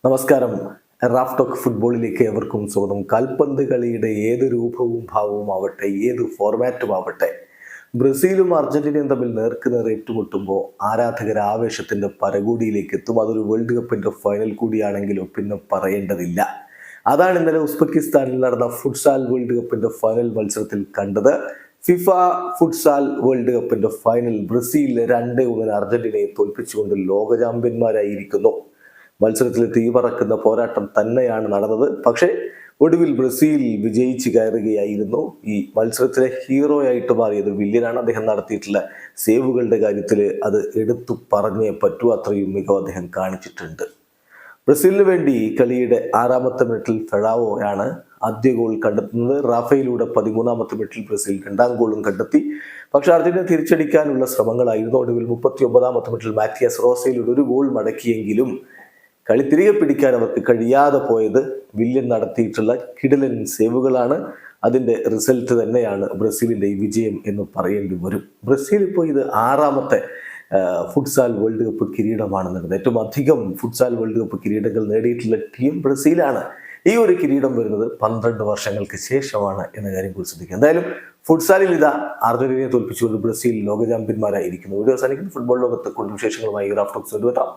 നമസ്കാരം. Raf talk ഫുട്ബോളിലേക്ക് ഏവർക്കും സ്വാഗതം. കാൽപന്ത് കളിയുടെ ഏത് രൂപവും ഭാവവും ആവട്ടെ, ഏത് ഫോർമാറ്റും ആവട്ടെ, ബ്രസീലും അർജന്റീനയും തമ്മിൽ നേർക്കുനേർ ഏറ്റുമുട്ടുമ്പോൾ ആരാധകർ ആവേശത്തിന്റെ പരകോടിയിലേക്ക് എത്തും. അതൊരു വേൾഡ് കപ്പിന്റെ ഫൈനൽ കൂടിയാണെങ്കിലും പിന്നെ പറയേണ്ടതില്ല. അതാണ് ഇന്നലെ ഉസ്ബെക്കിസ്ഥാനിൽ നടന്ന ഫുട്സാൽ വേൾഡ് കപ്പിന്റെ ഫൈനൽ മത്സരത്തിൽ കണ്ടത്. ഫിഫ ഫുട്സാൽ വേൾഡ് കപ്പിന്റെ ഫൈനൽ ബ്രസീൽ 2-1 അർജന്റീനയെ തോൽപ്പിച്ചുകൊണ്ട് ലോക ചാമ്പ്യന്മാരായിരിക്കുന്നു. മത്സരത്തിൽ തീപറക്കുന്ന പോരാട്ടം തന്നെയാണ് നടന്നത്. പക്ഷേ ഒടുവിൽ ബ്രസീൽ വിജയിച്ച് കയറുകയായിരുന്നു. ഈ മത്സരത്തിലെ ഹീറോയായിട്ട് മാറിയത് വില്യനാണ്. അദ്ദേഹം നടത്തിയിട്ടുള്ള സേവുകളുടെ കാര്യത്തിൽ അത് എടുത്തു പറഞ്ഞേ പറ്റൂ. അത്രയും മികവ് അദ്ദേഹം കാണിച്ചിട്ടുണ്ട്. ബ്രസീലിന് വേണ്ടി കളിയുടെ 6ാമത്തെ മിനിറ്റിൽ ഫെഡാവോയാണ് ആദ്യ ഗോൾ കണ്ടെത്തുന്നത്. റാഫയിലൂടെ 13ാമത്തെ മിനിറ്റിൽ ബ്രസീൽ 2ാം ഗോളും കണ്ടെത്തി. പക്ഷെ അർജന്റീന തിരിച്ചടിക്കാനുള്ള ശ്രമങ്ങളായിരുന്നു. ഒടുവിൽ 39ാമത്തെ മിനിറ്റിൽ മാറ്റിയാസ് റോസയിലൂടെ ഒരു ഗോൾ മടക്കിയെങ്കിലും കളി തിരികെ പിടിക്കാൻ അവർക്ക് കഴിയാതെ പോയത് വില്യൻ നടത്തിയിട്ടുള്ള കിടിലൻ സേവുകളാണ്. അതിൻ്റെ റിസൾട്ട് തന്നെയാണ് ബ്രസീലിൻ്റെ ഈ വിജയം എന്ന് പറയേണ്ടി വരും. ബ്രസീൽ ഇപ്പോൾ ഇത് 6ാമത്തെ ഫുട്സാൽ വേൾഡ് കപ്പ് കിരീടമാണ് നേടുന്നത്. ഏറ്റവും അധികം ഫുട്സാൽ വേൾഡ് കപ്പ് കിരീടങ്ങൾ നേടിയിട്ടുള്ള ടീം ബ്രസീലാണ്. ഈ ഒരു കിരീടം വരുന്നത് 12 വർഷങ്ങൾക്ക് ശേഷമാണ് എന്ന കാര്യം കൂടി ശ്രദ്ധിക്കുക. എന്തായാലും ഫുട്സാലിൽ ഇതാ അർജന്റീനയെ തോൽപ്പിച്ചുകൊണ്ട് ബ്രസീൽ ലോക ചാമ്പ്യന്മാരായിരിക്കുന്നു. വീഡിയോ അവസാനിക്കുന്നു. ഫുട്ബോൾ ലോകത്തെ കൂടുതൽ വിശേഷങ്ങളുമായി റാഫ് ടോക്സ് കൊണ്ടുവരാം.